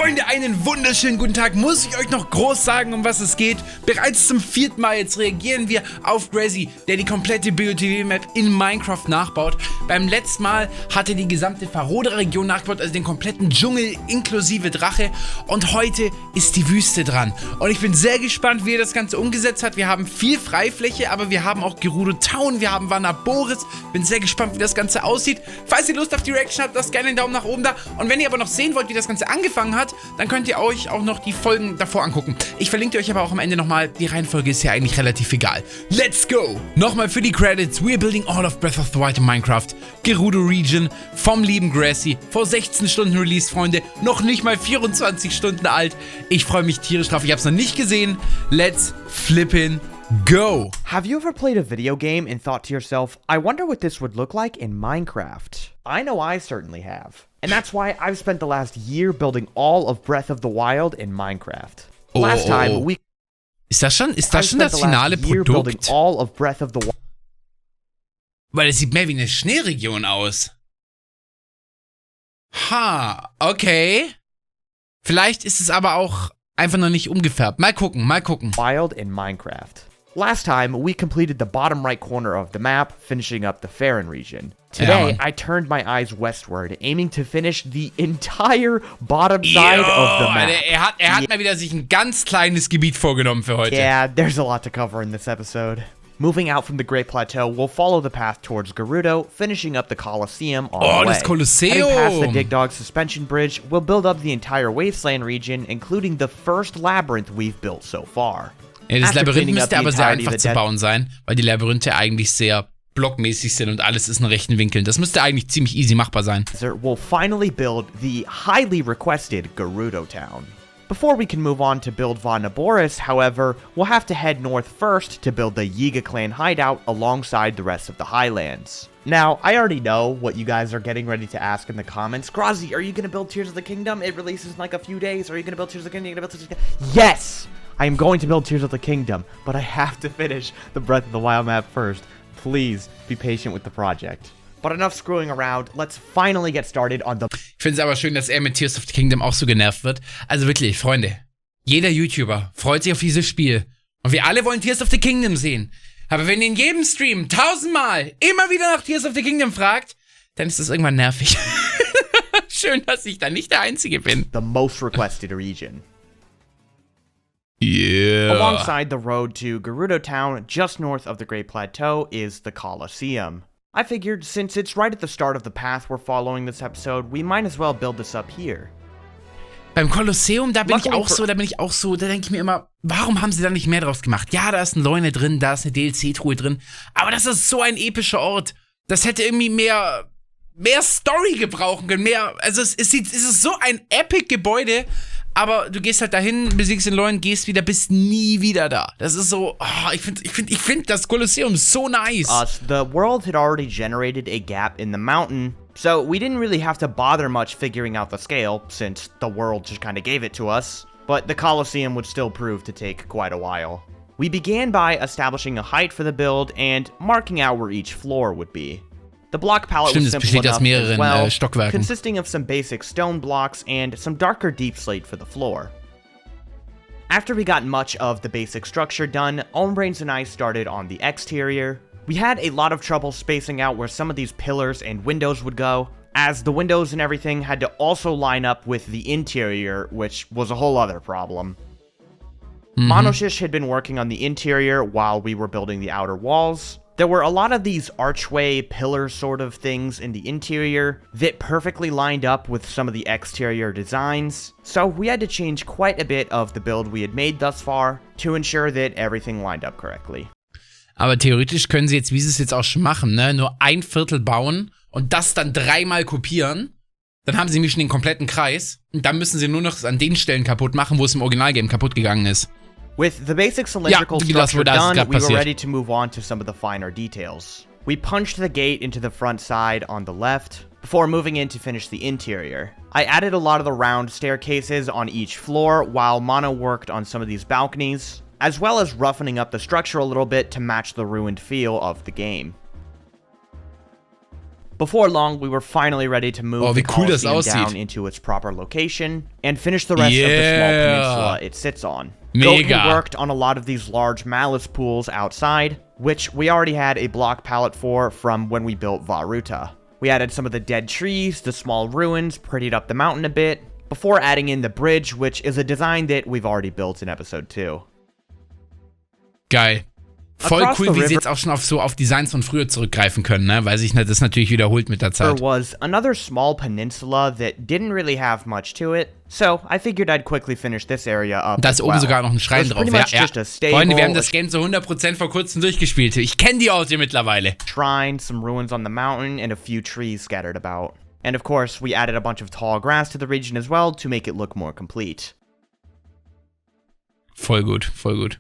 Freunde, einen wunderschönen guten Tag. Muss ich euch noch groß sagen, um was es geht? Bereits zum 4. Mal jetzt reagieren wir auf Grazzy, der die komplette BOTW-Map in Minecraft nachbaut. Beim letzten Mal hat er die gesamte Faroda-Region nachgebaut, also den kompletten Dschungel inklusive Drache. Und heute ist die Wüste dran. Und ich bin sehr gespannt, wie er das Ganze umgesetzt hat. Wir haben viel Freifläche, aber wir haben auch Gerudo Town, wir haben Vanaboris. Bin sehr gespannt, wie das Ganze aussieht. Falls ihr Lust auf die Reaction habt, lasst gerne einen Daumen nach oben da. Und wenn ihr aber noch sehen wollt, wie das Ganze angefangen hat, dann könnt ihr euch auch noch die Folgen davor angucken. Ich verlinke euch aber auch am Ende nochmal. Die Reihenfolge ist ja eigentlich relativ egal. Let's go! Nochmal für die Credits. We're building all of Breath of the Wild in Minecraft. Gerudo Region vom lieben Grazzy. Vor 16 Stunden Release, Freunde. Noch nicht mal 24 Stunden alt. Ich freue mich tierisch drauf. Ich habe es noch nicht gesehen. Let's flippin' go! Have you ever played a video game and thought to yourself, I wonder what this would look like in Minecraft? I know I certainly have. And that's why I've spent the last year building all of Breath of the Wild in Minecraft. Last time we Ist das schon das finale Produkt? All of Breath of the Wild. Weil es sieht mehr wie eine Schneeregion aus. Okay. Vielleicht ist es aber auch einfach noch nicht umgefärbt. Mal gucken. Wild in Minecraft. Last time, we completed the bottom right corner of the map, finishing up the Farron region. Today, I turned my eyes westward, aiming to finish the entire bottom side of the map. Er hat mal wieder sich ein ganz kleines Gebiet vorgenommen für heute. Yeah, there's a lot to cover in this episode. Moving out from the Great Plateau, we'll follow the path towards Gerudo, finishing up the Colosseum on the way. Das Kolosseum! Heading past the Dig Dog suspension bridge, we'll build up the entire Wasteland region, including the first labyrinth we've built so far. Ja, das Labyrinth müsste aber sehr einfach zu bauen sein, weil die Labyrinthe eigentlich sehr blockmäßig sind und alles ist in rechten Winkeln. Das müsste eigentlich ziemlich easy machbar sein. We'll finally build the highly requested Gerudo Town. Before we can move on to build Vanaboris, however, we'll have to head north first to build the Yiga clan hideout alongside the rest of the Highlands. Now, I already know what you guys are getting ready to ask in the comments. Grazzy, are you going to build Tears of the Kingdom? It releases in like a few days. Are you going to build Tears of the Kingdom? Yes! I am going to build Tears of the Kingdom, but I have to finish the Breath of the Wild map first. Please be patient with the project. But enough screwing around, let's finally get started on the... Ich finde es aber schön, dass er mit Tears of the Kingdom auch so genervt wird. Also wirklich, Freunde, jeder YouTuber freut sich auf dieses Spiel. Und wir alle wollen Tears of the Kingdom sehen. Aber wenn ihr in jedem Stream 1000-mal immer wieder nach Tears of the Kingdom fragt, dann ist das irgendwann nervig. Schön, dass ich da nicht der Einzige bin. The most requested region. Yeah. Alongside the road to Gerudo Town, just north of the Great Plateau, is the Colosseum. I figured since it's right at the start of the path we're following this episode, we might as well build this up here. Beim Kolosseum, da denke ich mir immer, warum haben sie da nicht mehr draus gemacht? Ja, da ist ein Leune drin, da ist eine DLC-Truhe drin, aber das ist so ein epischer Ort. Das hätte irgendwie mehr Story gebrauchen können, also es ist so ein Epic-Gebäude, aber du gehst halt dahin, besiegst den Leuen, gehst wieder, bist nie wieder da. Das ist so, ich find das Kolosseum so nice. The world had already generated a gap in the mountain, so we didn't really have to bother much figuring out the scale, since the world just kind of gave it to us. But the Colosseum would still prove to take quite a while. We began by establishing a height for the build and marking out where each floor would be. The block palette was simple enough as well, consisting of some basic stone blocks and some darker deep slate for the floor. After we got much of the basic structure done, Ownbrains and I started on the exterior. We had a lot of trouble spacing out where some of these pillars and windows would go, as the windows and everything had to also line up with the interior, which was a whole other problem. Monoshish had been working on the interior while we were building the outer walls. There were a lot of these archway pillar sort of things in the interior that perfectly lined up with some of the exterior designs, so we had to change quite a bit of the build we had made thus far to ensure that everything lined up correctly. Aber theoretisch können sie jetzt, wie sie es jetzt auch schon machen, ne, nur ein Viertel bauen und das dann 3-mal kopieren. Dann haben sie nämlich schon den kompletten Kreis und dann müssen sie nur noch an den Stellen kaputt machen, wo es im Originalgame kaputt gegangen ist. With the basic cylindrical structure done, we were ready to move on to some of the finer details. We punched the gate into the front side on the left, before moving in to finish the interior. I added a lot of the round staircases on each floor, while Mono worked on some of these balconies, as well as roughening up the structure a little bit to match the ruined feel of the game. Before long, we were finally ready to move the wie cool das Colosseum down aussieht. into its proper location and finish the rest of the small peninsula it sits on. Mega. Goten worked on a lot of these large malice pools outside, which we already had a block palette for from when we built Vah Ruta. We added some of the dead trees, the small ruins, prettied up the mountain a bit, before adding in the bridge, which is a design that we've already built in episode 2. Geil. Voll Across cool, the wie sie river- jetzt auch schon auf Designs von früher zurückgreifen können, ne? Weil sich das natürlich wiederholt mit der There Zeit. was another small peninsula that didn't really have much to it, so I figured I'd quickly finish this area up. Da ist as oben well. sogar noch ein Schrein It was drauf. pretty Ja, much ja. just a stable, Freunde, wir haben a das Game zu 100% vor kurzem durchgespielt. Ich kenne die Orte mittlerweile. shrine, some ruins on the mountain, and a few trees scattered about. And of course, we added a bunch of tall grass to the region as well to make it look more complete. Voll gut, voll gut.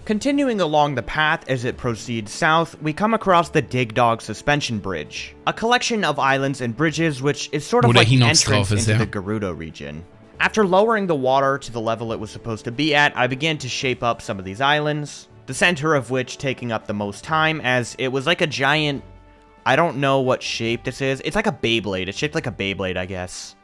Continuing along the path as it proceeds south, we come across the Dig Dog Suspension Bridge, a collection of islands and bridges which is sort of Wo der like the Hinox entrance drauf ist, into ja. the Gerudo region. After lowering the water to the level it was supposed to be at, I began to shape up some of these islands, the center of which taking up the most time as it was like a giant... I don't know what shape this is. It's like a Beyblade. It's shaped like a Beyblade, I guess.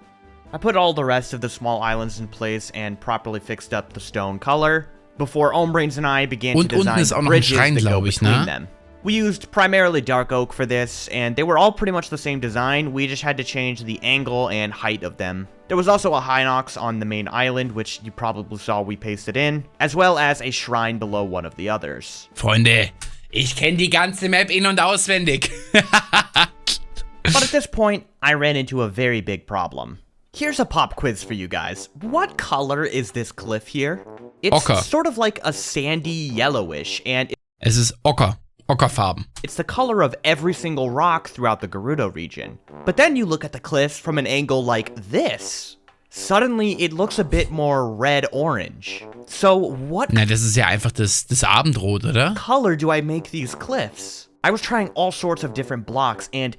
I put all the rest of the small islands in place and properly fixed up the stone color, before Ombrains and I began to Und unten design ist auch noch ein bridges Schrein, that go glaub ich, between ne? them. We used primarily dark oak for this, and they were all pretty much the same design, we just had to change the angle and height of them. There was also a Hinox on the main island, which you probably saw we pasted in, as well as a shrine below one of the others. Freunde, ich kenne die ganze Map in- und auswendig. But at this point, I ran into a very big problem. Here's a pop quiz for you guys. What color is this cliff here? It's Ocker. sort of like a sandy yellowish, and Es ist Ocker. Ockerfarben. it's the color of every single rock throughout the Gerudo region. But then you look at the cliffs from an angle like this. Suddenly, it looks a bit more red-orange. So, what Na, das ist ja einfach das Abendrot, oder? color do I make these cliffs? I was trying all sorts of different blocks, and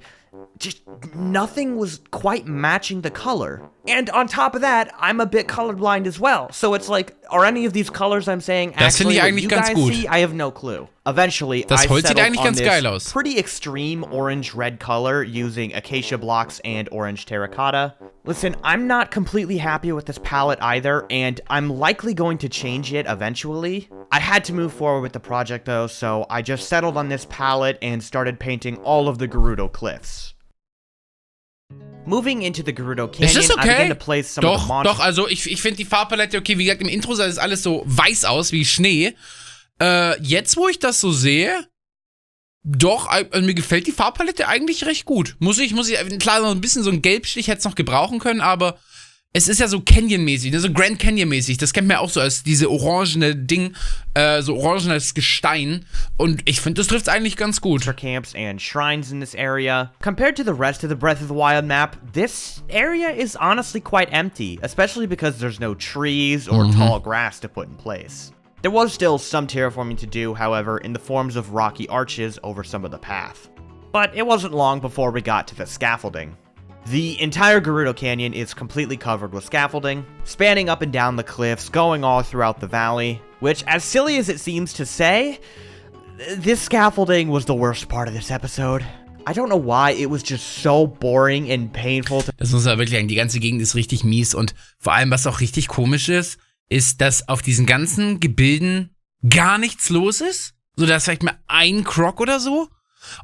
just nothing was quite matching the color. And on top of that, I'm a bit colorblind as well. So it's like, are any of these colors I'm saying Das finde actually ich what eigentlich you ganz guys gut. see? I have no clue. Eventually, Das I Holz sieht settled eigentlich on ganz this geil aus. pretty extreme orange-red color using acacia blocks and orange terracotta. Listen, I'm not completely happy with this palette either, and I'm likely going to change it eventually. I had to move forward with the project though, so I just settled on this palette and started painting all of the Gerudo cliffs. Moving into the Gerudo Es Canyon, ist I began okay. to place some of the Doch, monsters. doch, also ich finde die Farbpalette okay. Wie gesagt, im Intro sah das alles so weiß aus, wie Schnee. Jetzt, wo ich das so sehe, doch, also mir gefällt die Farbpalette eigentlich recht gut. Muss ich, klar, noch ein bisschen so ein Gelbstich hätte es noch gebrauchen können, aber es ist ja so Canyon-mäßig, ne, so Grand Canyon-mäßig. Das kennt man ja auch so als diese orangene Ding, so orangenes Gestein. Und ich finde, das trifft es eigentlich ganz gut. camps and shrines in this area. Compared to the rest of the Breath of the Wild map, this area is honestly quite empty, especially because there's no trees or tall grass to put in place. There was still some terraforming to do, however, in the forms of rocky arches over some of the path. But it wasn't long before we got to the scaffolding. The entire Gerudo Canyon is completely covered with scaffolding, spanning up and down the cliffs, going all throughout the valley, which, as silly as it seems to say, this scaffolding was the worst part of this episode. I don't know why, it was just so boring and painful to... Das muss man wirklich sagen, die ganze Gegend ist richtig mies. Und vor allem, was auch richtig komisch ist, dass auf diesen ganzen Gebilden gar nichts los ist. So, da ist vielleicht mal ein Croc oder so.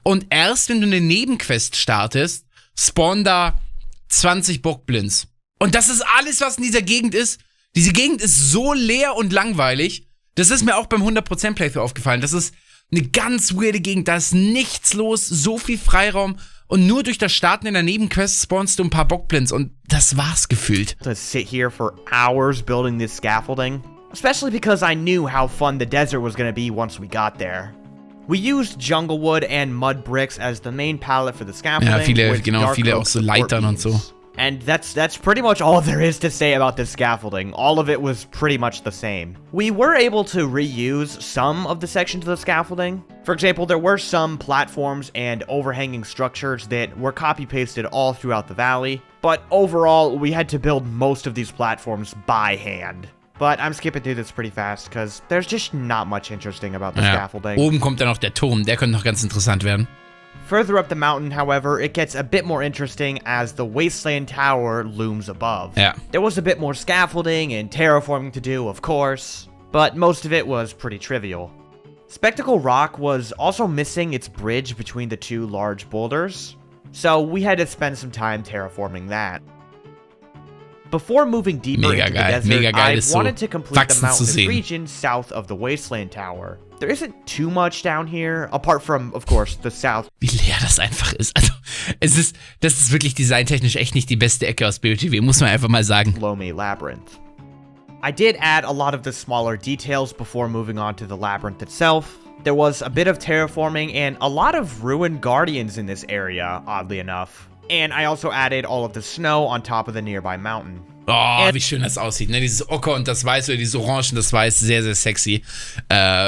Und erst, wenn du eine Nebenquest startest, spawnen da 20 Bockblins. Und das ist alles, was in dieser Gegend ist. Diese Gegend ist so leer und langweilig. Das ist mir auch beim 100% Playthrough aufgefallen. Das ist eine ganz weirde Gegend. Da ist nichts los, so viel Freiraum. Und nur durch das Starten in der Nebenquest spawnst du ein paar Bockblins. Und das war's gefühlt. to sit here for hours building this scaffolding, especially because I knew how fun the desert was going to be once we got there. We used jungle wood and mud bricks as the main palette for the scaffolding. Ja, viele with dark auch oak so support Leitern und so. beams. And that's pretty much all there is to say about this scaffolding. All of it was pretty much the same. We were able to reuse some of the sections of the scaffolding. For example, there were some platforms and overhanging structures that were copy-pasted all throughout the valley. But overall, we had to build most of these platforms by hand. But I'm skipping through this pretty fast, because there's just not much interesting about the Ja. scaffolding. Oben kommt dann noch der Turm. Der könnte noch ganz interessant werden. Further up the mountain, however, it gets a bit more interesting as the Wasteland Tower looms above. Ja. There was a bit more scaffolding and terraforming to do, of course, but most of it was pretty trivial. Spectacle Rock was also missing its bridge between the two large boulders, so we had to spend some time terraforming that. Before moving deeper into the desert, I wanted to complete the mountainous region south of the Wasteland Tower. There isn't too much down here, apart from, of course, the south. Wie leer das einfach ist. Also, das ist wirklich designtechnisch echt nicht die beste Ecke aus BOTW, muss man einfach mal sagen. Lomé Labyrinth. I did add a lot of the smaller details before moving on to the labyrinth itself. There was a bit of terraforming and a lot of ruined guardians in this area, oddly enough. And I also added all of the snow on top of the nearby mountain. Oh, wie schön das aussieht, ne? Dieses Ocker und das Weiß oder dieses Orange und das Weiß, sehr, sehr sexy.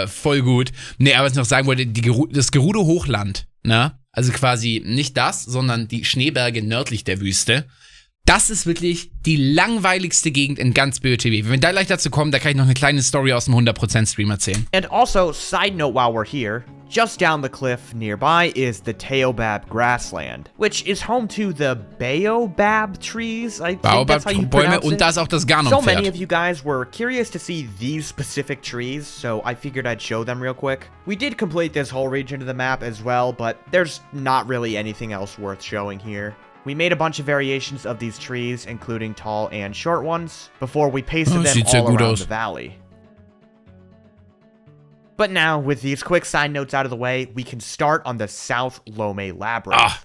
Voll gut. Ne, aber was ich noch sagen wollte, das Gerudo-Hochland, ne? Also quasi nicht das, sondern die Schneeberge nördlich der Wüste. Das ist wirklich die langweiligste Gegend in ganz BOTW. Wenn wir da gleich dazu kommen, da kann ich noch eine kleine Story aus dem 100% Stream erzählen. And also, side note while we're here, just down the cliff nearby is the Teobab grassland, which is home to the Baobab trees. I think that's how you pronounce it. Und da ist auch das Ganon-Pferd. So many of you guys were curious to see these specific trees, so I figured I'd show them real quick. We did complete this whole region of the map as well, but there's not really anything else worth showing here. We made a bunch of variations of these trees, including tall and short ones, before we pasted them all around the valley. But now, with these quick side notes out of the way, we can start on the South Lomé Labyrinth. Ah,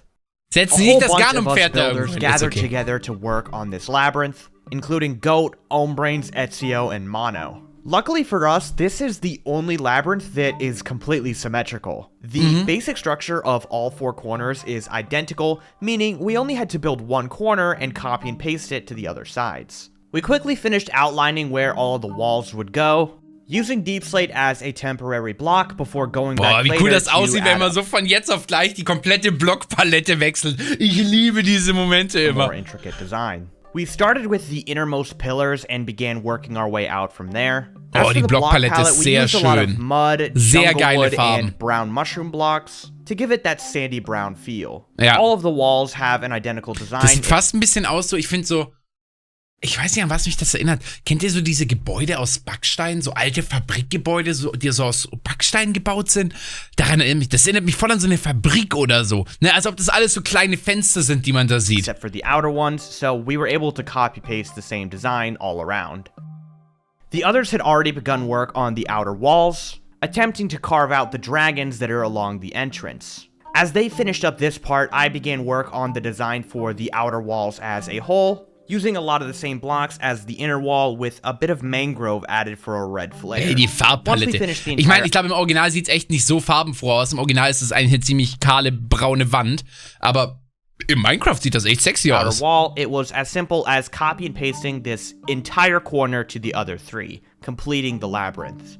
setz a nicht whole das bunch of us Ganon-Pferd da builders gathered together to work on this labyrinth, including Goat, Ombrains, Ezio, and Mono. Luckily for us, this is the only labyrinth that is completely symmetrical. The basic structure of all four corners is identical, meaning we only had to build one corner and copy and paste it to the other sides. We quickly finished outlining where all of the walls would go, using Deep Slate as a temporary block before going back later wie cool das to aussieht, wenn man so von jetzt auf gleich die komplette Blockpalette wechselt. Ich liebe diese Momente immer. More intricate design. We started with the innermost pillars and began working our way out from there. Oh, die Blockpalette ist sehr schön. Mud, sehr geile wood, Farben. And brown mushroom blocks to give it that sandy brown feel. Ja. All of the walls have an identical design. Das sieht fast ein bisschen aus so, ich finde so, ich weiß nicht, an was mich das erinnert. Kennt ihr so diese Gebäude aus Backstein, so alte Fabrikgebäude, die so aus Backstein gebaut sind? Das erinnert mich voll an so eine Fabrik oder so. Ne, als ob das alles so kleine Fenster sind, die man da sieht. Except for the outer ones, so we were able to copy-paste the same design all around. The others had already begun work on the outer walls, attempting to carve out the dragons that are along the entrance. As they finished up this part, I began work on the design for the outer walls as a whole, using a lot of the same blocks as the inner wall with a bit of mangrove added for a red flare. Ey, die Farbpalette. Ich meine, ich glaube, im Original sieht es echt nicht so farbenfroh aus. Im Original ist es eigentlich eine ziemlich kahle, braune Wand. Aber im Minecraft sieht das echt sexy aus. Wall, it was as simple as copy and pasting this entire corner to the other three, completing the labyrinth.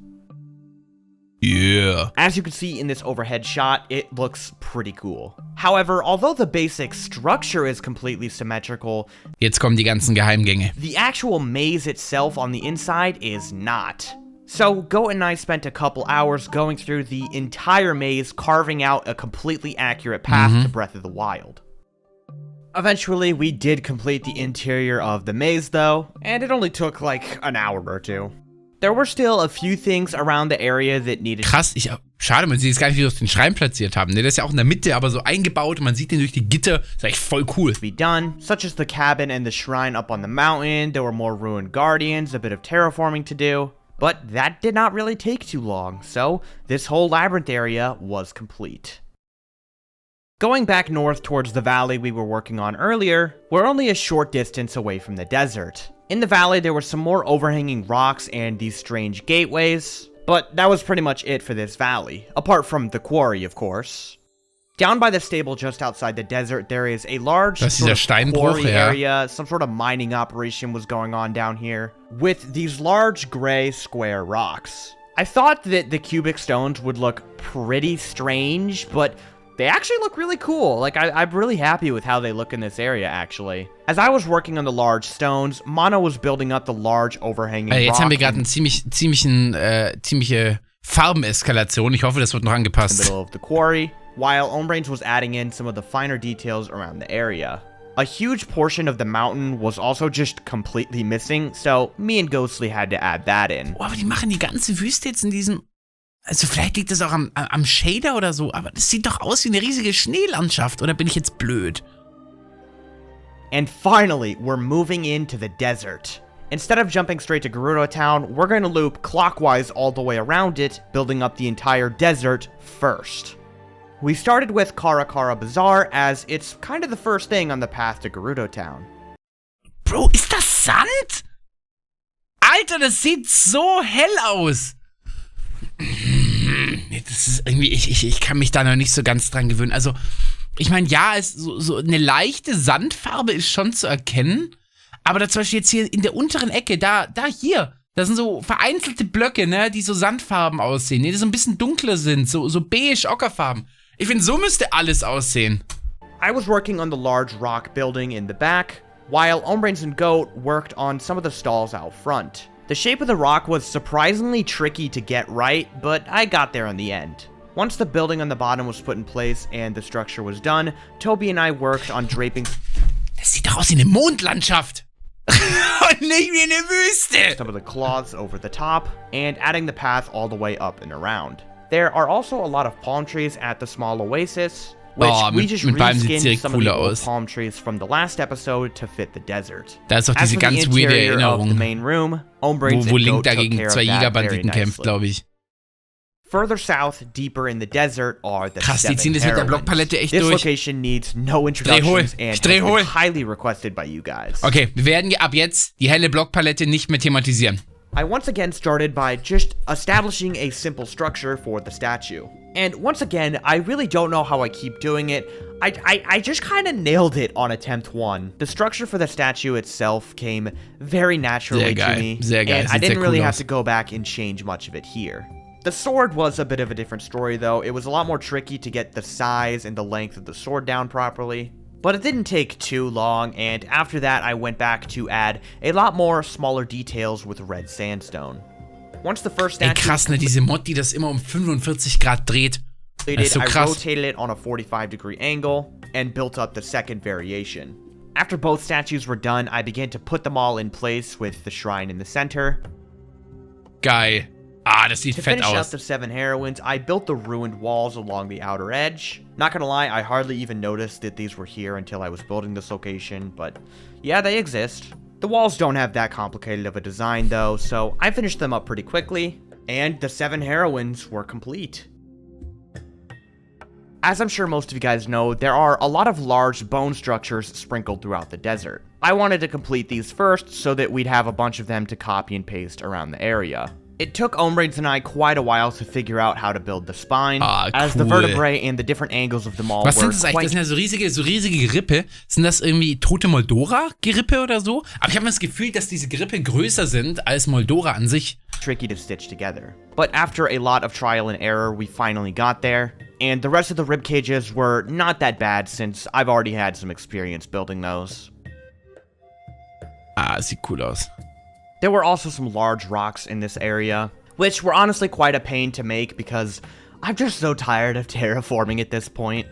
Yeah. As you can see in this overhead shot, it looks pretty cool. However, although the basic structure is completely symmetrical, jetzt kommen die ganzen Geheimgänge. The actual maze itself on the inside is not. So, Goat and I spent a couple hours going through the entire maze, carving out a completely accurate path to Breath of the Wild. Eventually, we did complete the interior of the maze though, and it only took like an hour or two. There were still a few things around the area that needed... Krass, schade, man sieht jetzt gar nicht, wie sie auf den Schrein platziert haben. Der ist ja auch in der Mitte, aber so eingebaut. Man sieht den durch die Gitter. Das ist echt voll cool. ...be done, such as the cabin and the shrine up on the mountain. There were more ruined guardians, a bit of terraforming to do. But that did not really take too long, so this whole labyrinth area was complete. Going back north towards the valley we were working on earlier, we're only a short distance away from the desert. In the valley, there were some more overhanging rocks and these strange gateways, but that was pretty much it for this valley, apart from the quarry, of course. Down by the stable just outside the desert, there is a large sort of quarry area. Some sort of mining operation was going on down here, with these large gray square rocks. I thought that the cubic stones would look pretty strange, but they actually look really cool. Like, I'm really happy with how they look in this area, actually. As I was working on the large stones, Mono was building up the large overhanging rock. Jetzt haben wir gerade eine ziemliche Farbeneskalation. Ich hoffe, das wird noch angepasst. In the middle of the quarry. while Ownbrains was adding in some of the finer details around the area. A huge portion of the mountain was also just completely missing, so me and Ghostly had to add that in. Oh, aber die machen die ganze Wüste jetzt in diesem... Also vielleicht liegt das auch am Shader oder so, aber das sieht doch aus wie eine riesige Schneelandschaft, oder bin ich jetzt blöd? And finally, we're moving into the desert. Instead of jumping straight to Gerudo Town, we're going to loop clockwise all the way around it, building up the entire desert first. We started with Karakara Bazaar, as it's kind of the first thing on the path to Gerudo Town. Bro, ist das Sand? Alter, das sieht so hell aus. Das ist irgendwie, ich kann mich da noch nicht so ganz dran gewöhnen. Also, ich meine, ja, so eine leichte Sandfarbe ist schon zu erkennen. Aber da zum Beispiel jetzt hier in der unteren Ecke, da sind so vereinzelte Blöcke, ne, die so Sandfarben aussehen, die so ein bisschen dunkler sind, so beige, ockerfarben. Ich finde, so müsste alles aussehen. I was working on the large rock building in the back, while Ownbrains and Goat worked on some of the stalls out front. The shape of the rock was surprisingly tricky to get right, but I got there in the end. Once the building on the bottom was put in place and the structure was done, Toby and I worked on draping... Das sieht doch aus wie eine Mondlandschaft. Und nicht wie eine Wüste. Some of the cloths over the top, and adding the path all the way up and around. There are also a lot of palm trees at the small oasis, which we just reskinned some of the old palm trees from the last episode to fit the desert. Da ist doch diese ganz weirde Erinnerung, wo Link da gegen 2 Jägerbanditen kämpft, glaube ich. Further south, deeper in the desert, are the Krass, die ziehen das mit der Blockpalette echt durch. This location needs no introductions and is highly requested by you guys. Okay, wir werden ab jetzt die helle Blockpalette nicht mehr thematisieren. I once again started by just establishing a simple structure for the statue. And once again, I really don't know how I keep doing it. I just kind of nailed it on attempt 1. The structure for the statue itself came very naturally to me, and I didn't really have to go back and change much of it here. The sword was a bit of a different story though. It was a lot more tricky to get the size and the length of the sword down properly. But it didn't take too long, and after that I went back to add a lot more smaller details with red sandstone. Once the first statue... Ey, krass, ne, diese Mod, die das immer um 45 Grad dreht. Das ist so krass. I rotated it on a 45-degree angle and built up the second variation. After both statues were done, I began to put them all in place with the shrine in the center. Geil. Ah, das sieht fett aus. To finish out the 7 heroines, I built the ruined walls along the outer edge. Not gonna lie, I hardly even noticed that these were here until I was building this location, but yeah, they exist. The walls don't have that complicated of a design though, so I finished them up pretty quickly, and the 7 heroines were complete. As I'm sure most of you guys know, there are a lot of large bone structures sprinkled throughout the desert. I wanted to complete these first so that we'd have a bunch of them to copy and paste around the area. It took Ownbrains and I quite a while to figure out how to build the spine, as the vertebrae and the different angles of them all Was sind das eigentlich? Das sind ja so riesige Gerippe. Sind das irgendwie tote Moldora-Gerippe oder so? Aber ich habe das Gefühl, dass diese Gerippe größer sind als Moldora an sich. Tricky to stitch together. But after a lot of trial and error, we finally got there. And the rest of the rib cages were not that bad since I've already had some experience building those. Ah, sieht cool aus. There were also some large rocks in this area, which were honestly quite a pain to make because I'm just so tired of terraforming at this point.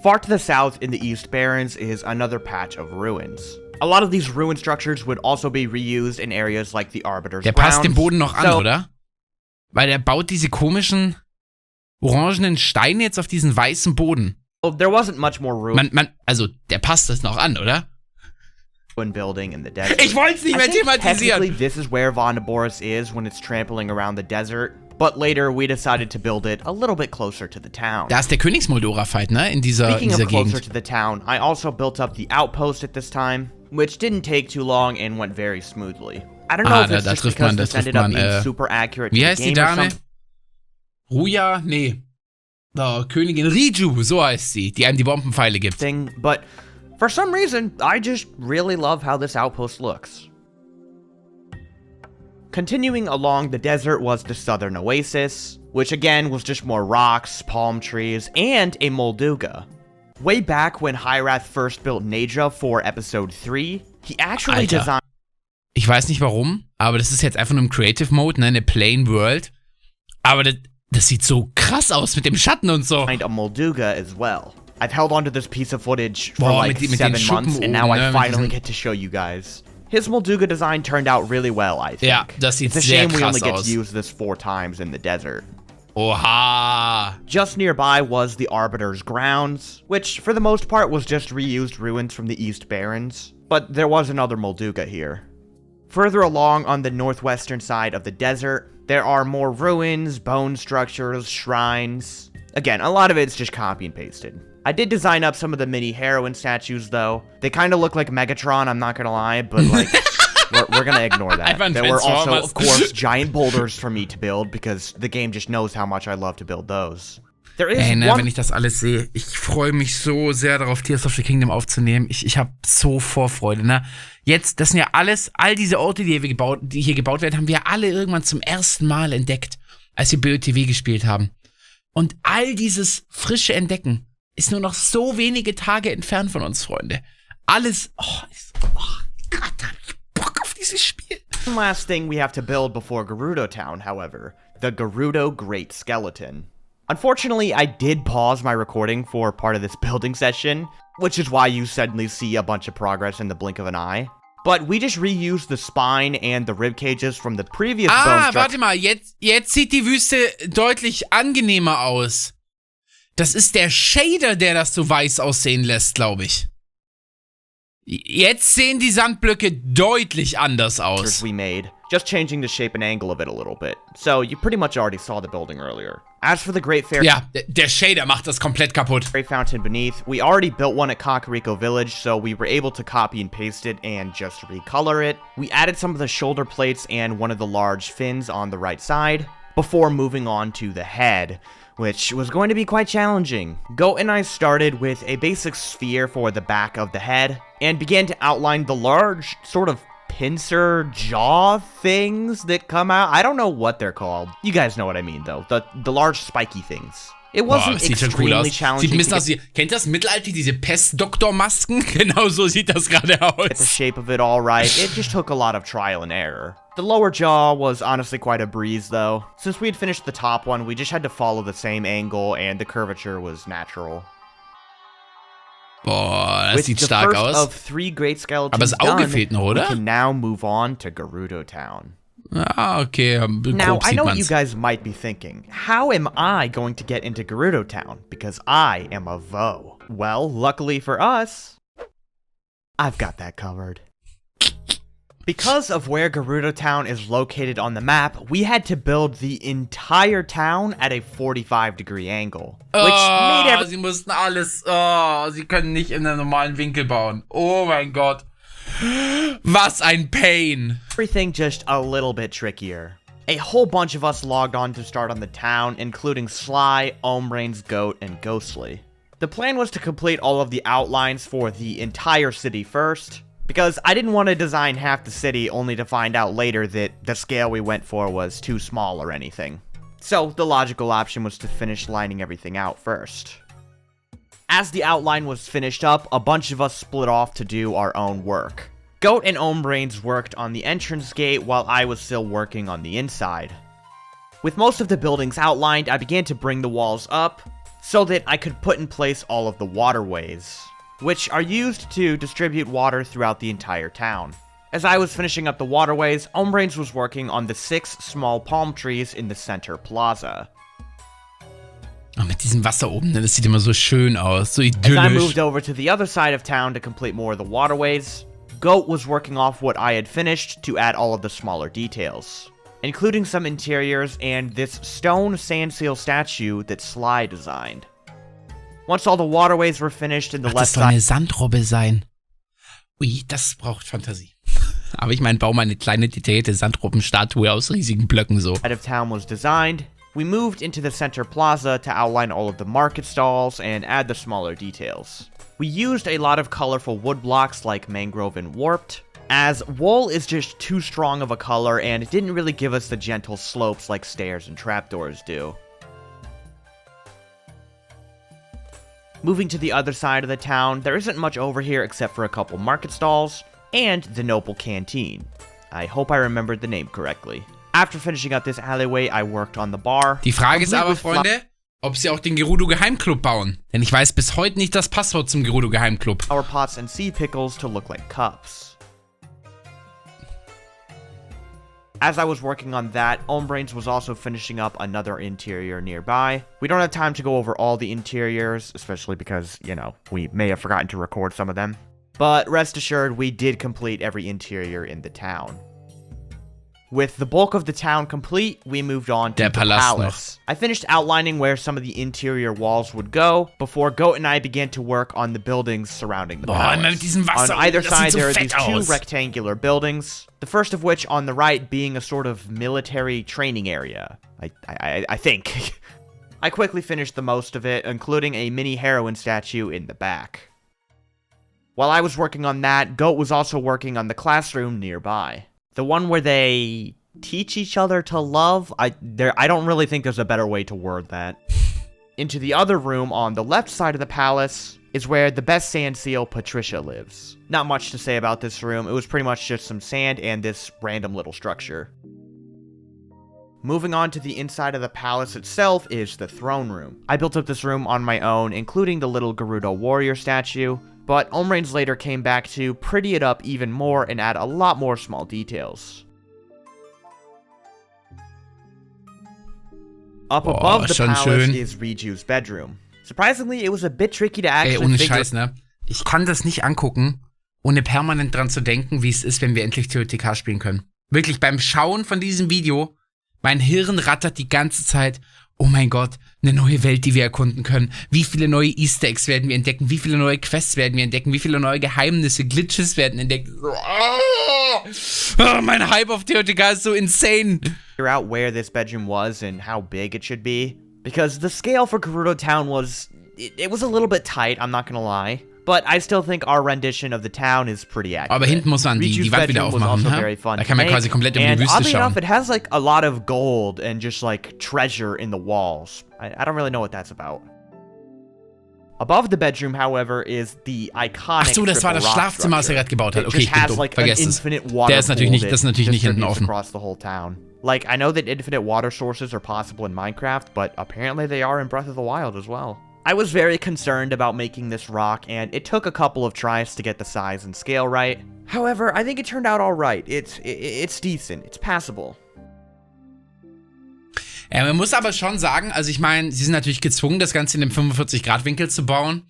Far to the south in the East Barrens is another patch of ruins. A lot of these ruin structures would also be reused in areas like the Arbiter's Grounds. Der passt den Boden noch an, oder? Weil er baut diese komischen orangenen Steine jetzt auf diesen weißen Boden. Well, there wasn't much more room. Also, der passt das noch an, oder? Building in the desert. Ich wollte es nicht mehr thematisieren. Technically, this is where Vondaboris is when it's trampling around the desert. But later, we decided to build it a little bit closer to the town. Da ist der Königsmoldora-Fight, ne? In dieser Speaking of closer Gegend. to the town, I also built up the outpost at this time, which didn't take too long and went very smoothly. I don't know if it's just because this ended up being super accurate to the game or something. Ruya? Nee. Königin Riju, so heißt sie, die einem die Bombenpfeile gibt. But for some reason, I just really love how this outpost looks. Continuing along the desert was the southern oasis, which again was just more rocks, palm trees, and a Molduga. Way back when Hyrath first built Naja for episode 3, he actually designed... Ich weiß nicht warum, aber das ist jetzt einfach nur im Creative Mode, ne, eine Plain World. Aber das Das sieht so krass aus mit dem Schatten und so. Find a Molduga as well. I've held onto this piece of footage for Boah, like mit den 7 Schuppen months, and now oben, I ne, finally mit get to show you guys. His Molduga design turned out really well, I think. Ja, das sieht It's a sehr shame we krass only get aus. to use this 4 times in the desert. Oha. Just nearby was the Arbiter's grounds, which for the most part was just reused ruins from the East Barrens, but there was another Molduga here. Further along on the northwestern side of the desert, there are more ruins, bone structures, shrines. Again, a lot of it's just copy and pasted. I did design up some of the mini heroine statues though. They kind of look like Megatron, I'm not gonna lie, but like, we're gonna ignore that. Einfach ein There were also, Transformers. of course, giant boulders for me to build, because the game just knows how much I love to build those. There is Ey, ne, one wenn ich das alles sehe, ich freue mich so sehr darauf, Tears of the Kingdom aufzunehmen. Ich habe so Vorfreude, ne? Jetzt, das sind ja alles, all diese Orte, die hier gebaut werden, haben wir alle irgendwann zum ersten Mal entdeckt, als wir BOTW gespielt haben. Und all dieses frische Entdecken ist nur noch so wenige Tage entfernt von uns, Freunde. Alles, Gott, hab ich Bock auf dieses Spiel. One last thing we have to build before Gerudo Town, however, the Gerudo Great Skeleton. Unfortunately, I did pause my recording for part of this building session, which is why you suddenly see a bunch of progress in the blink of an eye. But we just reused the spine and the rib cages from the previous bone structure. Warte mal, jetzt sieht die Wüste deutlich angenehmer aus. Das ist der Shader, der das so weiß aussehen lässt, glaube ich. Jetzt sehen die Sandblöcke deutlich anders aus. We made, just changing the shape and angle of it a little bit. So you pretty much already saw the building earlier. As for the Great Fair Ja, der Shader macht das komplett kaputt. Fountain beneath, we already built one at Kakariko Village, so we were able to copy and paste it and just recolor it. We added some of the shoulder plates and one of the large fins on the right side, before moving on to the head, which was going to be quite challenging. Goat and I started with a basic sphere for the back of the head, and began to outline the large, sort of pincer jaw things that come out. I don't know what they're called. You guys know what I mean, though. The large spiky things. It wasn't Sieht schon cool extremely aus. challenging Sieht ein bisschen to aus wie, kennt ihr das Mittelalter, diese Pestdoktormasken? Genau so sieht das gerade get the aus. shape of it all right. It just took a lot of trial and error. The lower jaw was honestly quite a breeze, though. Since we had finished the top one, we just had to follow the same angle, and the curvature was natural. Boah, das With sieht the stark first aus. of 3 great skeletons Aber das Auge done, fehlt noch, we oder? can now move on to Gerudo Town. Ah, okay, Now, grob I sieht know what you man's. guys might be thinking. How am I going to get into Gerudo Town? Because I am a Vo. Well, luckily for us, I've got that covered. Because of where Gerudo Town is located on the map, we had to build the entire town at a 45-degree angle. Which made Sie mussten alles, sie können nicht in einem normalen Winkel bauen. Oh mein Gott. Was ein Pain. everything just a little bit trickier. A whole bunch of us logged on to start on the town, including Sly, Ombrains, Goat, and Ghostly. The plan was to complete all of the outlines for the entire city first, because I didn't want to design half the city only to find out later that the scale we went for was too small or anything. So the logical option was to finish lining everything out first. As the outline was finished up, a bunch of us split off to do our own work. Goat and Ombrains worked on the entrance gate while I was still working on the inside. With most of the buildings outlined, I began to bring the walls up so that I could put in place all of the waterways, which are used to distribute water throughout the entire town. As I was finishing up the waterways, Ombrains was working on the 6 small palm trees in the center plaza. Oh, mit diesem Wasser oben, ne, das sieht immer so schön aus, so As I idyllisch. moved over to the other side of town to complete more of the waterways, Goat was working off what I had finished to add all of the smaller details, including some interiors and this stone sand seal statue that Sly designed. Once all the waterways were finished in the Ach, left das soll side, eine Sandrobbe sein. Ui, das braucht Fantasie. Aber ich meine, bau mal eine kleine detaillierte Sandrobbenstatue aus riesigen Blöcken so. of town was designed, we moved into the center plaza to outline all of the market stalls and add the smaller details. We used a lot of colorful wood blocks like mangrove and warped, as wool is just too strong of a color and it didn't really give us the gentle slopes like stairs and trapdoors do. Moving to the other side of the town, there isn't much over here except for a couple market stalls and the Noble Canteen. I hope I remembered the name correctly. After finishing up this alleyway, I worked on the bar. Die Frage ist complete aber, with Freunde, ob sie auch den Gerudo Geheimclub bauen. Denn ich weiß bis heute nicht das Passwort zum Gerudo Geheimclub. flower pots and sea pickles to look like cups. As I was working on that, Ombrains was also finishing up another interior nearby. We don't have time to go over all the interiors, especially because, you know, we may have forgotten to record some of them. But rest assured, we did complete every interior in the town. With the bulk of the town complete, we moved on to the palace. I finished outlining where some of the interior walls would go before Goat and I began to work on the buildings surrounding the palace. Mit diesem Wasser, On either das side, sieht so there are fett these two aus. rectangular buildings, the first of which on the right being a sort of military training area. I think. I quickly finished the most of it, including a mini heroine statue in the back. While I was working on that, Goat was also working on the classroom nearby. The one where they teach each other to love? I don't really think there's a better way to word that. Into the other room on the left side of the palace is where the best sand seal, Patricia, lives. Not much to say about this room, it was pretty much just some sand and this random little structure. Moving on to the inside of the palace itself is the throne room. I built up this room on my own, including the little Gerudo warrior statue, but Ombrains later came back to pretty it up even more and add a lot more small details. Up above the palace is Riju's bedroom. Surprisingly, it was a bit tricky to actually ohne Scheiß, ne? Ich kann das nicht angucken, ohne permanent dran zu denken, wie es ist, wenn wir endlich TOTK spielen können. Wirklich, beim Schauen von diesem Video, mein Hirn rattert die ganze Zeit. Oh mein Gott, eine neue Welt, die wir erkunden können. Wie viele neue Easter Eggs werden wir entdecken? Wie viele neue Quests werden wir entdecken? Wie viele neue Geheimnisse, Glitches werden entdeckt? Mein Hype auf TOTK ist so insane. Figure out where this bedroom was and how big it should be. Because the scale for Gerudo Town was... It was a little bit tight, I'm not gonna lie. But I still think our rendition of the town is pretty accurate. Aber hinten muss man die Wand wieder aufmachen, ne? Da kann man quasi komplett über die Wüste oddly schauen. Enough, it has like a lot of gold and just like treasure in the walls. I don't really know what that's about. Above the bedroom, however, is the iconic Ach so, das war das Schlafzimmer, was er gerade gebaut hat. Okay, ich bin dumm. Vergesst es. Der ist natürlich nicht, das ist natürlich nicht hinten offen. Across the whole town. Like, I know that infinite water sources are possible in Minecraft, but apparently they are in Breath of the Wild as well. I was very concerned about making this rock, and it took a couple of tries to get the size and scale right. However, I think it turned out alright. It's decent. It's passable. Ja, man muss aber schon sagen, also ich meine, sie sind natürlich gezwungen, das Ganze in dem 45-Grad-Winkel zu bauen.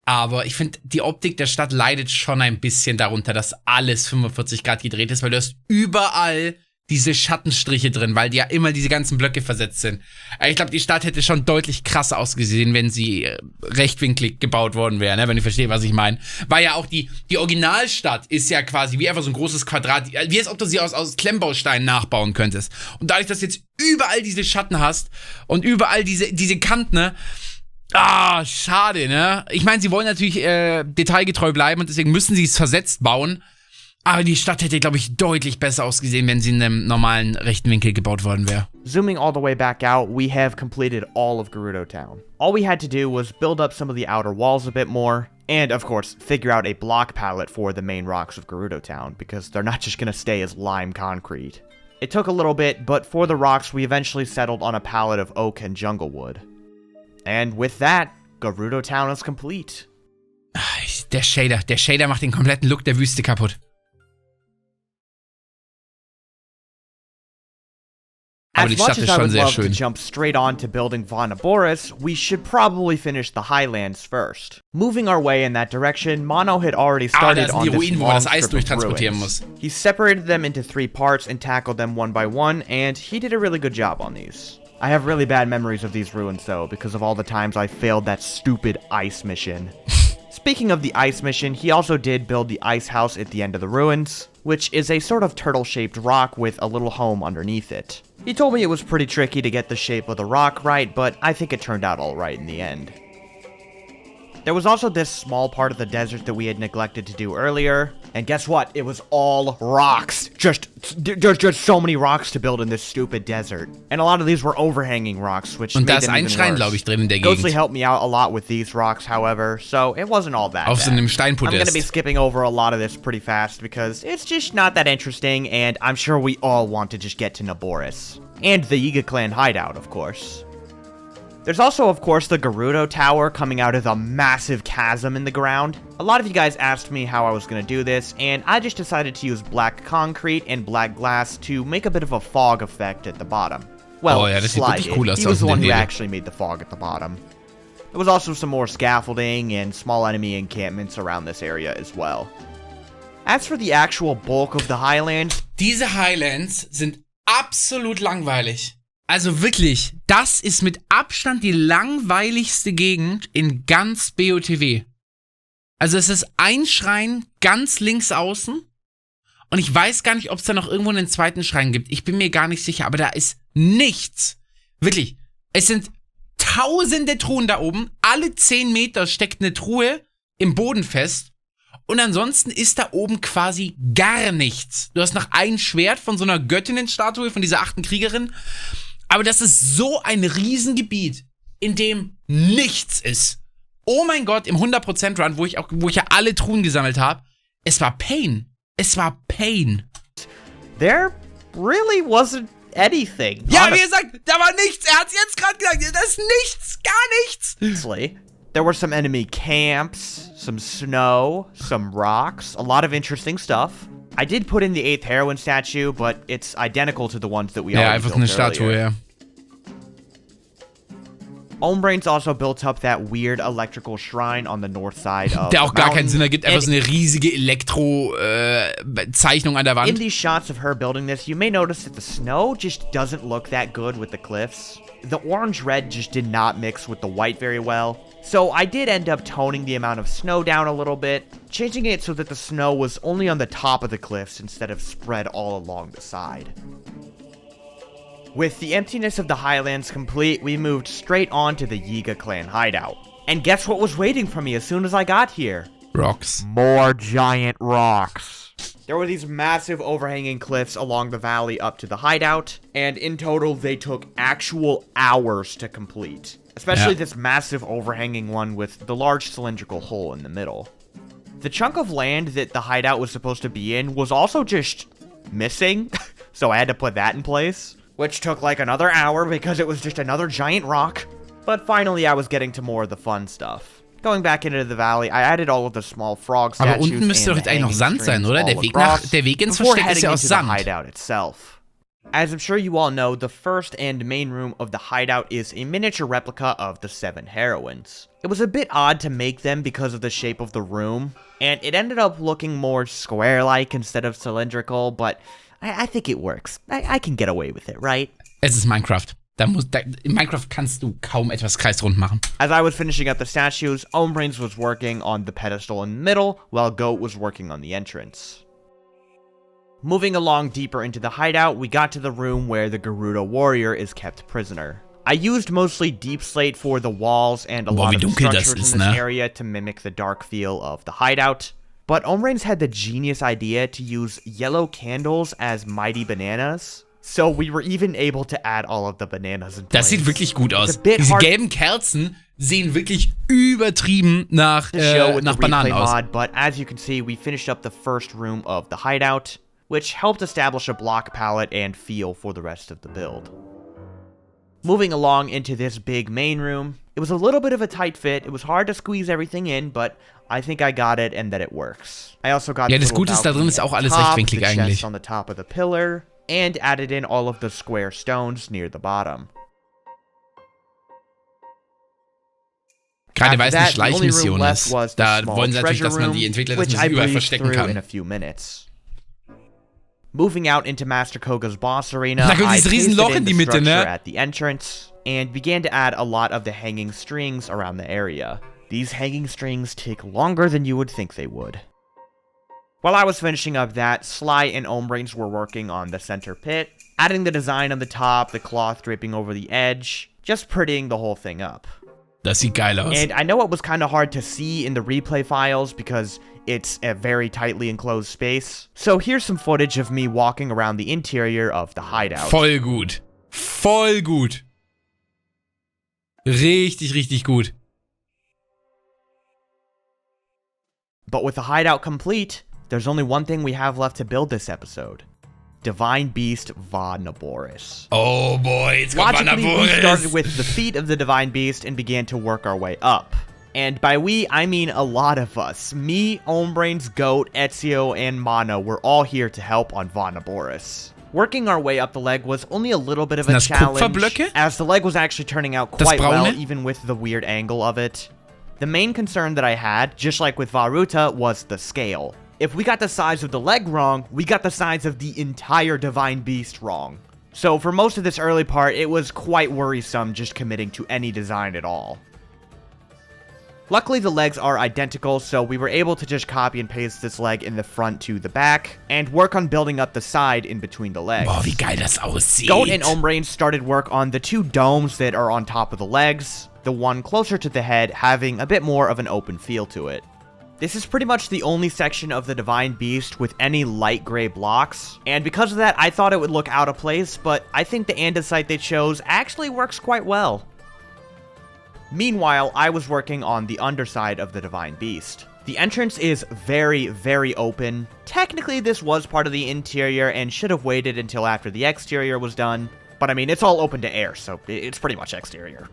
Aber ich finde, die Optik der Stadt leidet schon ein bisschen darunter, dass alles 45 Grad gedreht ist, weil du hast überall diese Schattenstriche drin, weil die ja immer diese ganzen Blöcke versetzt sind. Ich glaube, die Stadt hätte schon deutlich krasser ausgesehen, wenn sie rechtwinklig gebaut worden wäre, ne? Wenn ihr versteht, was ich meine. Weil ja auch die Originalstadt ist ja quasi wie einfach so ein großes Quadrat, wie als ob du sie aus Klemmbausteinen nachbauen könntest. Und dadurch, dass du jetzt überall diese Schatten hast und überall diese Kanten, ne? Schade, ne? Ich meine, sie wollen natürlich detailgetreu bleiben und deswegen müssen sie es versetzt bauen. Aber die Stadt hätte, glaube ich, deutlich besser ausgesehen, wenn sie in einem normalen rechten Winkel gebaut worden wäre. Zooming all the way back out, we have completed all of Gerudo Town. All we had to do was build up some of the outer walls a bit more, and of course, figure out a block palette for the main rocks of Gerudo Town, because they're not just gonna stay as lime concrete. It took a little bit, but for the rocks, we eventually settled on a palette of oak and jungle wood. And with that, Gerudo Town is complete. Der Shader macht den kompletten Look der Wüste kaputt. As much as I would love to jump straight on to building Vonaboris, we should probably finish the Highlands first. Moving our way in that direction, Mono had already started on this long strip of ruins. He separated them into 3 parts and tackled them one by one, and he did a really good job on these. I have really bad memories of these ruins though, because of all the times I failed that stupid ice mission. Speaking of the ice mission, he also did build the ice house at the end of the ruins, which is a sort of turtle-shaped rock with a little home underneath it. He told me it was pretty tricky to get the shape of the rock right, but I think it turned out alright in the end. There was also this small part of the desert that we had neglected to do earlier. And guess what? It was all rocks. There's just so many rocks to build in this stupid desert. And a lot of these were overhanging rocks, which Und made da ist them ein even Schrein, worse. glaube ich, drin in der Ghostly Gegend. helped me out a lot with these rocks, however, so it wasn't all that Auf so bad. einem I'm gonna be Steinpodest. skipping over a lot of this pretty fast because it's just not that interesting, and I'm sure we all want to just get to Naboris. And the Yiga clan hideout, of course. There's also, of course, the Gerudo Tower coming out of the massive chasm in the ground. A lot of you guys asked me how I was going to do this, and I just decided to use black concrete and black glass to make a bit of a fog effect at the bottom. Well, Oh ja, das sieht Sly wirklich did. cool aus He was the aus one dem who Nebel. actually made the fog at the bottom. There was also some more scaffolding and small enemy encampments around this area as well. As for the actual bulk of the Highlands, Diese Highlands sind absolut langweilig. Also wirklich, das ist mit Abstand die langweiligste Gegend in ganz BOTW. Also es ist ein Schrein ganz links außen und ich weiß gar nicht, ob es da noch irgendwo einen zweiten Schrein gibt. Ich bin mir gar nicht sicher, aber da ist nichts. Wirklich, es sind tausende Truhen da oben. Alle 10 Meter steckt eine Truhe im Boden fest. Und ansonsten ist da oben quasi gar nichts. Du hast noch ein Schwert von so einer Göttinnenstatue, von dieser 8. Kriegerin. Aber das ist so ein Riesengebiet, in dem nichts ist. Oh mein Gott, im 100% Run, wo ich ja alle Truhen gesammelt habe, es war Pain. Es war Pain. there really wasn't anything. Ja, wie gesagt, da war nichts. Er hat's jetzt gerade gesagt. Das ist nichts. Gar nichts. Honestly, there were some enemy camps, some snow, some rocks, a lot of interesting stuff. I did put in the 8th heroine statue, but it's identical to the ones that we Ja, already einfach built eine Statue, earlier. ja. Ownbrains also built up that weird electrical shrine on the north side of Der auch the gar keinen mountain. Sinn ergibt. Einfach And so eine riesige Elektro-Zeichnung an der in Wand. these shots of her building this, you may notice that the snow just doesn't look that good with the cliffs. The orange-red just did not mix with the white very well. So I did end up toning the amount of snow down a little bit, changing it so that the snow was only on the top of the cliffs instead of spread all along the side. With the emptiness of the Highlands complete, we moved straight on to the Yiga clan hideout. And guess what was waiting for me as soon as I got here? Rocks. More giant rocks. There were these massive overhanging cliffs along the valley up to the hideout, and in total they took actual hours to complete. Especially Yeah. this massive overhanging one with the large cylindrical hole in the middle. The chunk of land that the hideout was supposed to be in was also just missing, so I had to put that in place, which took like another hour because it was just another giant rock. But finally I was getting to more of the fun stuff. Going back into the valley, I added all of the small frog Aber statues unten müsste doch and jetzt eigentlich noch the Sand hanging sein, oder? strings all Der Weg ins before Versteck ist heading ja aus into the Sand. hideout itself. As I'm sure you all know, the first and main room of the hideout is a miniature replica of the 7 heroines. It was a bit odd to make them because of the shape of the room, and it ended up looking more square-like instead of cylindrical, but I think it works. I can get away with it, right? Es ist Minecraft. In Minecraft kannst du kaum etwas kreisrund machen. As I was finishing up the statues, Ownbrains was working on the pedestal in the middle, while Goat was working on the entrance. Moving along deeper into the hideout, we got to the room where the Gerudo warrior is kept prisoner. I used mostly deep slate for the walls and a Boah, lot wie of the dunkel das structures ist, in this ne? area to mimic the dark feel of the hideout. But Ownbrains had the genius idea to use yellow candles as mighty bananas. So we were even able to add all of the bananas in place. Das sieht wirklich gut aus. It's a bit Diese hard gelben Kerzen sehen wirklich übertrieben nach to show with nach the Bananen replay aus. mod, but as you can see, we finished up the first room of the hideout, which helped establish a block palette and feel for the rest of the build. Moving along into this big main room, it was a little bit of a tight fit. It was hard to squeeze everything in, but I think I got it and that it works. I also got Ja, the das little Gute ist, da drin balcony ist auch at the alles top, rechtwinklig the chest eigentlich. on the top of the pillar, and added in all of the square stones near the bottom. Gerade weil es eine After that, the only room Schleichmission left ist. was the Da small wollen sie natürlich, treasure dass man die room, Entwickler, dass which man sie I überall breezed verstecken through in kann. a few minutes. Moving out into Master Koga's boss arena, Da kommt I dieses pasted Riesenloch in in die the Mitte, structure ne? at the entrance and began to add a lot of the hanging strings around the area. These hanging strings take longer than you would think they would. While I was finishing up that, Sly and Ownbrains were working on the center pit, adding the design on the top, the cloth draping over the edge, just prettying the whole thing up. Das sieht geil aus. And I know it was kind of hard to see in the replay files because it's a very tightly enclosed space. So here's some footage of me walking around the interior of the hideout. Voll gut. Voll gut. Richtig, richtig gut. But with the hideout complete, there's only one thing we have left to build this episode. Divine Beast Vanaboris. Oh boy, jetzt kommt Logically, we Vanaboris. started with the feet of the Divine Beast and began to work our way up. And by we, I mean a lot of us. Me, Omebrains, Goat, Ezio, and Mono were all here to help on Vanaboris. Working our way up the leg was only a little bit of a Das challenge, Kupferblöcke? as the leg was actually turning out Das quite well, Braune? even with the weird angle of it. The main concern that I had, just like with Varuta, was the scale. If we got the size of the leg wrong, we got the size of the entire Divine Beast wrong. So for most of this early part, it was quite worrisome just committing to any design at all. Luckily, the legs are identical, so we were able to just copy and paste this leg in the front to the back, and work on building up the side in between the legs. Boah, wie geil das aussieht. Goat and Omebrains started work on the two domes that are on top of the legs, the one closer to the head having a bit more of an open feel to it. This is pretty much the only section of the Divine Beast with any light gray blocks, and because of that, I thought it would look out of place, but I think the andesite they chose actually works quite well. Meanwhile, I was working on the underside of the Divine Beast. The entrance is very, very open. Technically, this was part of the interior and should have waited until after the exterior was done, but I mean, it's all open to air, so it's pretty much exterior.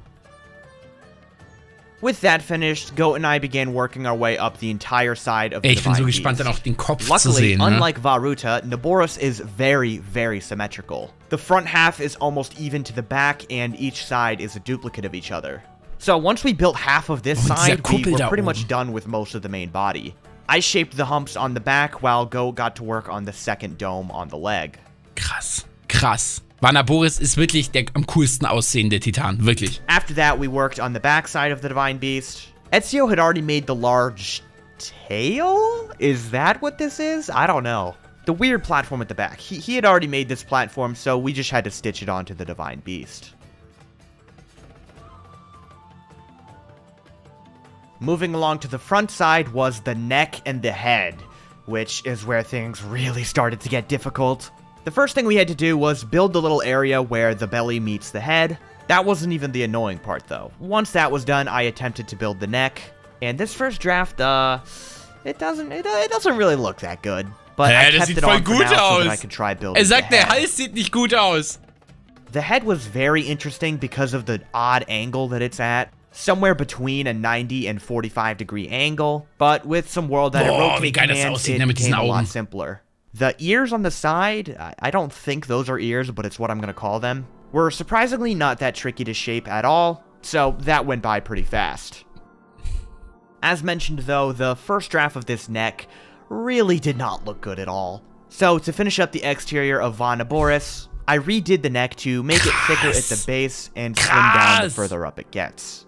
With that finished, Goat and I began working our way up the entire side of the Ich bin so Divine gespannt, dann Beast. auch den Kopf zu Luckily, sehen. Ne? unlike Varuta, Naboris is very, very symmetrical. The front half is almost even to the back, and each side is a duplicate of each other. So once we built half of this dieser side, we Kuppel were da pretty oben. much done with most of the main body. I shaped the humps on the back, while Goat got to work on the second dome on the leg. Krass, krass. Vanaboris ist wirklich der am coolsten aussehende Titan, wirklich. After that, we worked on the back side of the Divine Beast. Ezio had already made the large tail? Is that what this is? I don't know. The weird platform at the back. He had already made this platform, so we just had to stitch it onto the Divine Beast. Moving along to the front side was the neck and the head, which is where things really started to get difficult. The first thing we had to do was build the little area where the belly meets the head. That wasn't even the annoying part, though. Once that was done, I attempted to build the neck, and this first draft, it doesn't really look that good. But I das kept sieht it voll on for gut now so that aus. I could try building the sagt, der head. Hals sieht nicht gut aus. The head was very interesting because of the odd angle that it's at. Somewhere between a 90 and 45 degree angle, but with some world edit Boah, rotate wie geil das commands, aussieht, it ne, mit diesen became a lot Augen. simpler. The ears on the side, I don't think those are ears, but it's what I'm gonna call them, were surprisingly not that tricky to shape at all, so that went by pretty fast. As mentioned though, the first draft of this neck really did not look good at all. So to finish up the exterior of Vanaboris, I redid the neck to make it thicker at the base and slim down the Krass. further up it gets.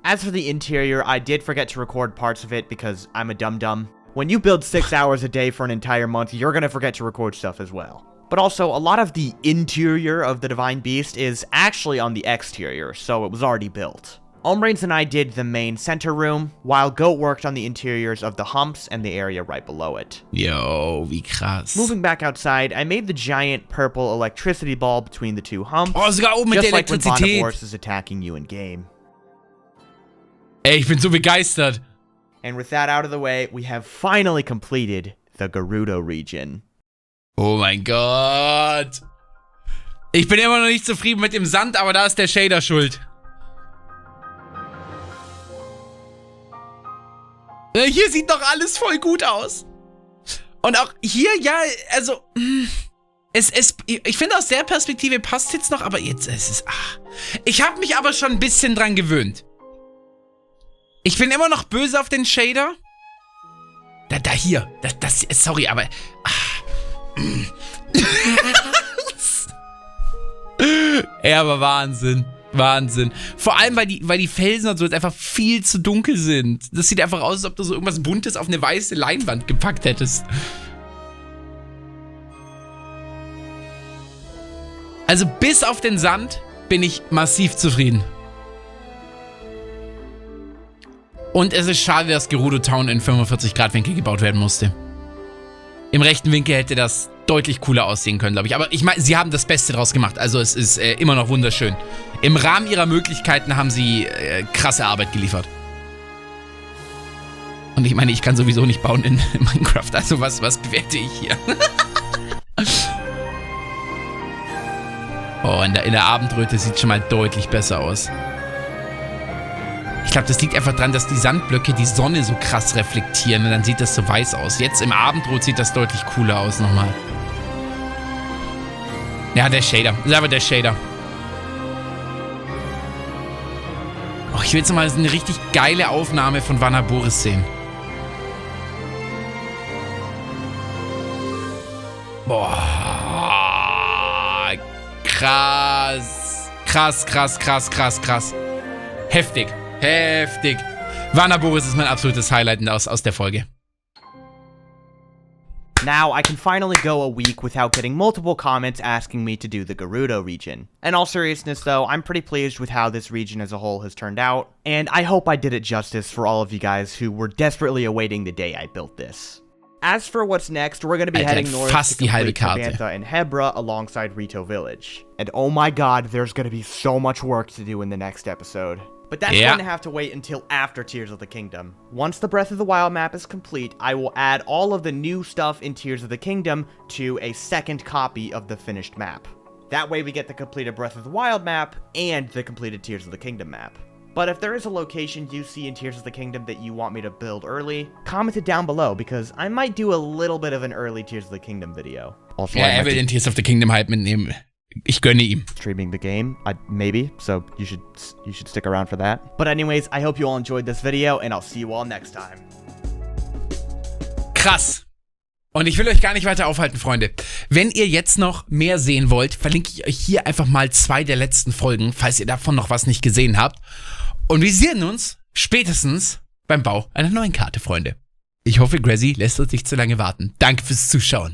As for the interior, I did forget to record parts of it because I'm a dum-dum. When you build 6 hours a day for an entire month, you're gonna forget to record stuff as well. But also, a lot of the interior of the Divine Beast is actually on the exterior, so it was already built. Omebrains and I did the main center room, while Goat worked on the interiors of the humps and the area right below it. Yo, wie krass. Moving back outside, I made the giant purple electricity ball between the two humps, Oh, sogar oben mit just der like when Elektrizität. Vanaboris is attacking you in-game. Ey, ich bin so begeistert. And with that out of the way, we have finally completed the Gerudo region. Oh mein Gott. Ich bin immer noch nicht zufrieden mit dem Sand, aber da ist der Shader schuld. Hier sieht doch alles voll gut aus. Und auch hier, ja, also... ich finde, aus der Perspektive passt jetzt noch, aber jetzt ist es... Ich habe mich aber schon ein bisschen dran gewöhnt. Ich bin immer noch böse auf den Shader. Hier. Sorry, aber... Ja, aber Wahnsinn. Wahnsinn. Vor allem, weil die Felsen und so jetzt einfach viel zu dunkel sind. Das sieht einfach aus, als ob du so irgendwas Buntes auf eine weiße Leinwand gepackt hättest. Also bis auf den Sand bin ich massiv zufrieden. Und es ist schade, dass Gerudo Town in 45 Grad Winkel gebaut werden musste. Im rechten Winkel hätte das deutlich cooler aussehen können, glaube ich. Aber ich meine, sie haben das Beste draus gemacht. Also es ist immer noch wunderschön. Im Rahmen ihrer Möglichkeiten haben sie krasse Arbeit geliefert. Und ich meine, ich kann sowieso nicht bauen in Minecraft. Also was bewerte ich hier? Oh, in der Abendröte sieht schon mal deutlich besser aus. Ich glaube, das liegt einfach daran, dass die Sandblöcke die Sonne so krass reflektieren und dann sieht das so weiß aus. Jetzt im Abendrot sieht das deutlich cooler aus nochmal. Ja, der Shader. Das ist aber der Shader. Oh, ich will jetzt mal eine richtig geile Aufnahme von Vanaboris sehen. Boah. Krass. Krass. Heftig. Vanaboris ist mein absolutes Highlight aus der Folge. Now, I can finally go a week without getting multiple comments asking me to do the Gerudo region. In all seriousness though, I'm pretty pleased with how this region as a whole has turned out, and I hope I did it justice for all of you guys who were desperately awaiting the day I built this. As for what's next, we're going to be heading north to complete Tabantha and Hebra alongside Rito Village. And oh my god, there's going to be so much work to do in the next episode. But that's going to have to wait until after Tears of the Kingdom. Once the Breath of the Wild map is complete, I will add all of the new stuff in Tears of the Kingdom to a second copy of the finished map. That way we get the completed Breath of the Wild map and the completed Tears of the Kingdom map. But if there is a location you see in Tears of the Kingdom that you want me to build early, comment it down below, because I might do a little bit of an early Tears of the Kingdom video. Also, ja, er will den Tears of the Kingdom halt mitnehmen. Ich gönne ihm. Streaming the game, maybe, so you should stick around for that. But anyways, I hope you all enjoyed this video, and I'll see you all next time. Krass. Und ich will euch gar nicht weiter aufhalten, Freunde. Wenn ihr jetzt noch mehr sehen wollt, verlinke ich euch hier einfach mal 2 der letzten Folgen, falls ihr davon noch was nicht gesehen habt. Und wir sehen uns spätestens beim Bau einer neuen Karte, Freunde. Ich hoffe, Grazzy lässt uns nicht zu lange warten. Danke fürs Zuschauen.